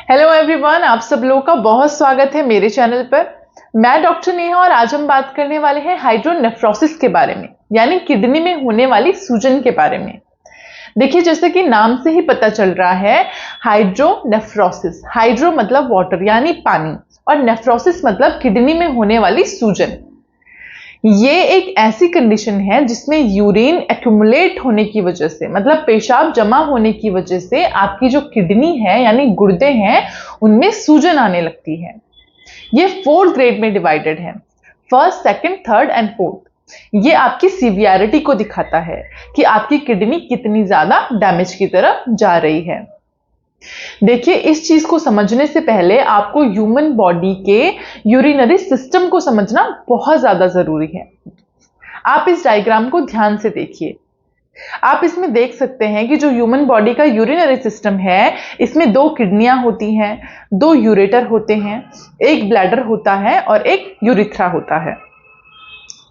Hello everyone, आप सब लोगों का बहुत स्वागत है मेरे चैनल पर। मैं डॉक्टर नेहा और आज हम बात करने वाले हैं हाइड्रोनेफ्रोसिस के बारे में, यानी किडनी में होने वाली सूजन के बारे में। देखिए, जैसे कि नाम से ही पता चल रहा है, हाइड्रोनेफ्रोसिस, हाइड्रो मतलब वाटर यानी पानी, और नेफ्रोसिस मतलब किडनी में होने वाली सूजन। ये एक ऐसी कंडीशन है जिसमें यूरिन एक्यूमुलेट होने की वजह से, मतलब पेशाब जमा होने की वजह से आपकी जो किडनी है यानी गुर्दे हैं, उनमें सूजन आने लगती है। ये 4 ग्रेड में डिवाइडेड है, first, second, third and fourth. ये आपकी सीवियरिटी को दिखाता है कि आपकी किडनी कितनी ज्यादा डैमेज की तरफ जा रही है। देखिए, इस चीज को समझने से पहले आपको ह्यूमन बॉडी के यूरिनरी सिस्टम को समझना बहुत ज्यादा जरूरी है। आप इस डायग्राम को ध्यान से देखिए। आप इसमें देख सकते हैं कि जो ह्यूमन बॉडी का यूरिनरी सिस्टम है, इसमें 2 किडनियां होती हैं, 2 यूरेटर होते हैं, एक ब्लैडर होता है और एक यूरिथ्रा होता है।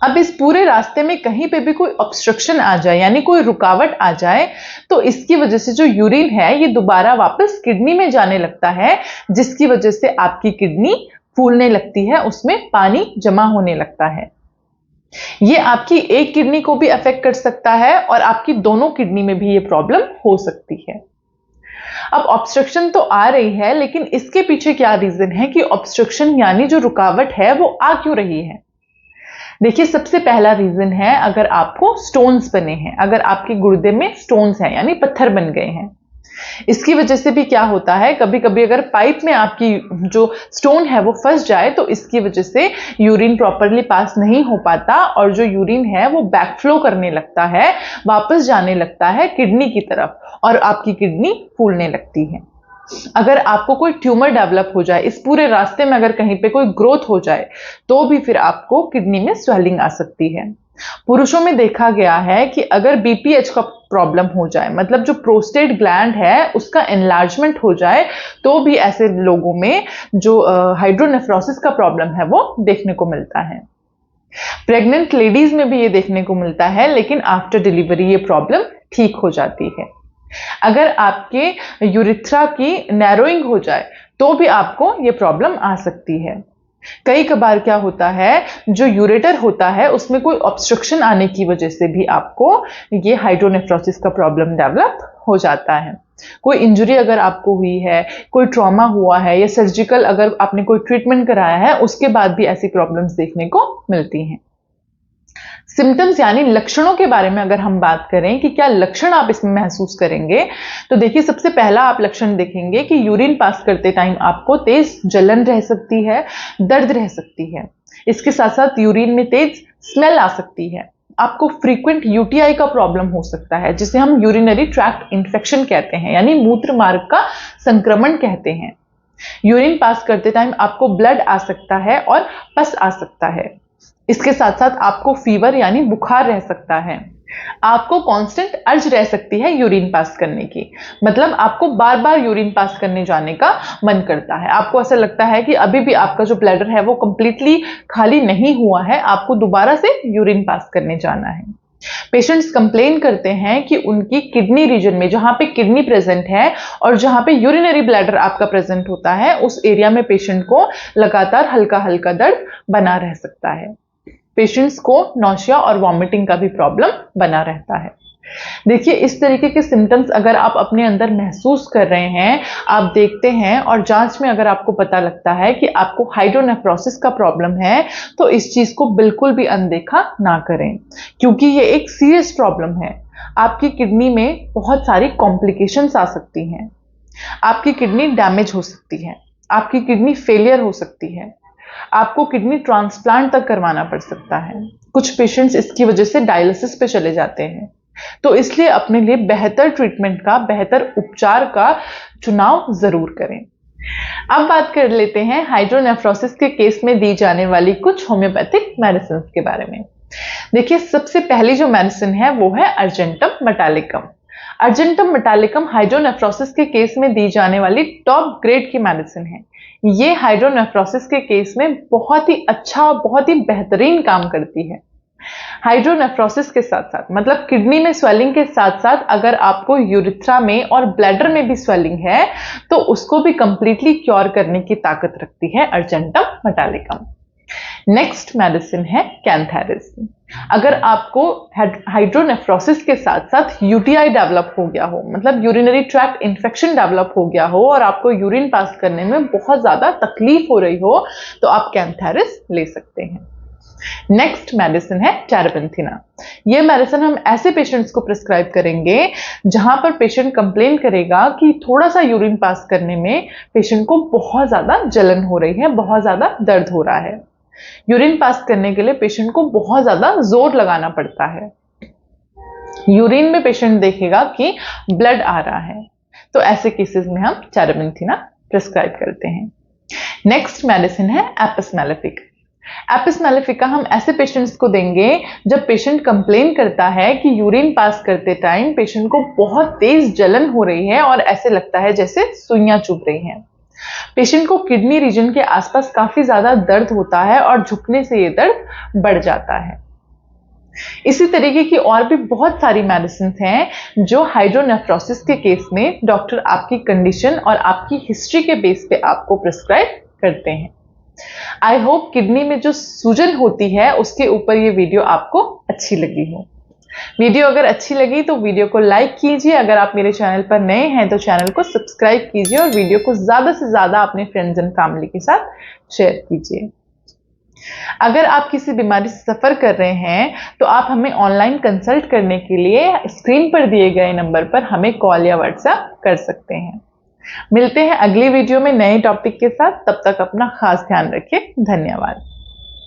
अब इस पूरे रास्ते में कहीं पे भी कोई ऑब्स्ट्रक्शन आ जाए, यानी कोई रुकावट आ जाए, तो इसकी वजह से जो यूरिन है ये दोबारा वापस किडनी में जाने लगता है, जिसकी वजह से आपकी किडनी फूलने लगती है, उसमें पानी जमा होने लगता है। ये आपकी एक किडनी को भी अफेक्ट कर सकता है और आपकी दोनों किडनी में भी ये प्रॉब्लम हो सकती है। अब ऑब्स्ट्रक्शन तो आ रही है, लेकिन इसके पीछे क्या रीजन है कि ऑब्स्ट्रक्शन यानी जो रुकावट है वो आ क्यों रही है। देखिए, सबसे पहला रीजन है, अगर आपको स्टोन्स बने हैं, अगर आपके गुर्दे में स्टोन्स हैं यानी पत्थर बन गए हैं, इसकी वजह से भी क्या होता है, कभी कभी अगर पाइप में आपकी जो स्टोन है वो फंस जाए तो इसकी वजह से यूरिन प्रॉपरली पास नहीं हो पाता और जो यूरिन है वो बैकफ्लो करने लगता है, वापस जाने लगता है किडनी की तरफ और आपकी किडनी फूलने लगती है। अगर आपको कोई ट्यूमर डेवलप हो जाए, इस पूरे रास्ते में अगर कहीं पे कोई ग्रोथ हो जाए, तो भी फिर आपको किडनी में स्वेलिंग आ सकती है। पुरुषों में देखा गया है कि अगर बीपीएच का प्रॉब्लम हो जाए, मतलब जो प्रोस्टेट ग्लैंड है उसका एनलार्जमेंट हो जाए, तो भी ऐसे लोगों में जो हाइड्रोनेफ्रोसिस का प्रॉब्लम है वो देखने को मिलता है। प्रेग्नेंट लेडीज में भी ये देखने को मिलता है, लेकिन आफ्टर डिलीवरी ये प्रॉब्लम ठीक हो जाती है। अगर आपके यूरिथ्रा की नैरोइंग हो जाए तो भी आपको ये प्रॉब्लम आ सकती है। कई कबार क्या होता है, जो यूरेटर होता है उसमें कोई ऑब्स्ट्रक्शन आने की वजह से भी आपको ये हाइड्रोनेफ्रोसिस का प्रॉब्लम डेवलप हो जाता है। कोई इंजरी अगर आपको हुई है, कोई ट्रॉमा हुआ है या सर्जिकल अगर आपने कोई ट्रीटमेंट कराया है, उसके बाद भी ऐसी प्रॉब्लम्स देखने को मिलती हैं। सिम्टम्स यानी लक्षणों के बारे में अगर हम बात करें कि क्या लक्षण आप इसमें महसूस करेंगे, तो देखिए, सबसे पहला आप लक्षण देखेंगे कि यूरिन पास करते टाइम आपको तेज जलन रह सकती है, दर्द रह सकती है। इसके साथ साथ यूरिन में तेज स्मेल आ सकती है। आपको फ्रीक्वेंट यूटीआई का प्रॉब्लम हो सकता है, जिसे हम यूरिनरी ट्रैक्ट इन्फेक्शन कहते हैं, यानी मूत्र मार्ग का संक्रमण कहते हैं। यूरिन पास करते टाइम आपको ब्लड आ सकता है और पस आ सकता है। इसके साथ साथ आपको फीवर यानी बुखार रह सकता है। आपको कांस्टेंट अर्ज रह सकती है यूरिन पास करने की, मतलब आपको बार बार यूरिन पास करने जाने का मन करता है। आपको ऐसा लगता है कि अभी भी आपका जो ब्लैडर है वो कंप्लीटली खाली नहीं हुआ है, आपको दोबारा से यूरिन पास करने जाना है। पेशेंट्स कंप्लेन करते हैं कि उनकी किडनी रीजन में, जहां पे किडनी प्रेजेंट है और जहां पे यूरिनरी ब्लैडर आपका प्रेजेंट होता है, उस एरिया में पेशेंट को लगातार हल्का हल्का दर्द बना रह सकता है। पेशेंट्स को नौशिया और वॉमिटिंग का भी प्रॉब्लम बना रहता है। देखिए, इस तरीके के सिम्टम्स अगर आप अपने अंदर महसूस कर रहे हैं, आप देखते हैं और जांच में अगर आपको पता लगता है कि आपको हाइड्रोनेफ्रोसिस का प्रॉब्लम है, तो इस चीज को बिल्कुल भी अनदेखा ना करें, क्योंकि ये एक सीरियस प्रॉब्लम है। आपकी किडनी में बहुत सारी कॉम्प्लिकेशंस आ सकती हैं। आपकी किडनी डैमेज हो सकती है, आपकी किडनी फेलियर हो सकती है, आपको किडनी ट्रांसप्लांट तक करवाना पड़ सकता है। कुछ पेशेंट्स इसकी वजह से डायलिसिस पे चले जाते हैं। तो इसलिए अपने लिए बेहतर ट्रीटमेंट का, बेहतर उपचार का चुनाव जरूर करें। अब बात कर लेते हैं हाइड्रोनेफ्रोसिस के केस में दी जाने वाली कुछ होम्योपैथिक मेडिसिन के बारे में। देखिए, सबसे पहली जो मेडिसिन है वो है argentum metallicum. Argentum metallicum hydronephrosis के केस में दी जाने वाली टॉप ग्रेड की मेडिसिन है। ये हाइड्रोनेफ्रोसिस के केस में बहुत ही अच्छा, बहुत ही बेहतरीन काम करती है। हाइड्रोनेफ्रोसिस के साथ साथ मतलब किडनी में स्वेलिंग के साथ साथ अगर आपको यूरिथ्रा में और ब्लैडर में भी स्वेलिंग है तो उसको भी कंप्लीटली क्योर करने की ताकत रखती है अर्जेंटम मेटालिकम। नेक्स्ट मेडिसिन है कैंथेरिस। अगर आपको हाइड्रोनेफ्रोसिस के साथ साथ यूटीआई डेवलप हो गया हो, मतलब यूरिनरी ट्रैक्ट इन्फेक्शन डेवलप हो गया हो और आपको यूरिन पास करने में बहुत ज्यादा तकलीफ हो रही हो, तो आप कैंथेरिस ले सकते हैं। नेक्स्ट मेडिसिन है टेरेपेंथिना। ये मेडिसिन हम ऐसे पेशेंट्स को प्रिस्क्राइब करेंगे जहां पर पेशेंट कंप्लेन करेगा कि थोड़ा सा यूरिन पास करने में पेशेंट को बहुत ज्यादा जलन हो रही है, बहुत ज्यादा दर्द हो रहा है। यूरिन पास करने के लिए पेशेंट को बहुत ज्यादा जोर लगाना पड़ता है। यूरिन में पेशेंट देखेगा कि ब्लड आ रहा है, तो ऐसे केसेस में हम टेरेपेंथिना प्रिस्क्राइब करते हैं। नेक्स्ट मेडिसिन है एपिस मेलेफिका। एपिस मेलेफिका हम ऐसे पेशेंट्स को देंगे जब पेशेंट कंप्लेन करता है कि यूरिन पास करते टाइम पेशेंट को बहुत तेज जलन हो रही है और ऐसे लगता है जैसे सुइयां चुभ रही हैं। पेशेंट को किडनी रीजन के आसपास काफी ज्यादा दर्द होता है और झुकने से ये दर्द बढ़ जाता है। इसी तरीके की और भी बहुत सारी मेडिसिन हैं जो हाइड्रोनेफ्रोसिस के केस में डॉक्टर आपकी कंडीशन और आपकी हिस्ट्री के बेस पे आपको प्रिस्क्राइब करते हैं। आई होप किडनी में जो सूजन होती है उसके ऊपर ये वीडियो आपको अच्छी लगी हो। वीडियो अगर अच्छी लगी तो वीडियो को लाइक कीजिए, अगर आप मेरे चैनल पर नए हैं तो चैनल को सब्सक्राइब कीजिए और वीडियो को ज्यादा से ज्यादा अपने फ्रेंड्स एंड फैमिली के साथ शेयर कीजिए। अगर आप किसी बीमारी से सफर कर रहे हैं तो आप हमें ऑनलाइन कंसल्ट करने के लिए स्क्रीन पर दिए गए नंबर पर हमें कॉल या व्हाट्सएप कर सकते हैं। मिलते हैं अगली वीडियो में नए टॉपिक के साथ, तब तक अपना खास ध्यान रखिए। धन्यवाद।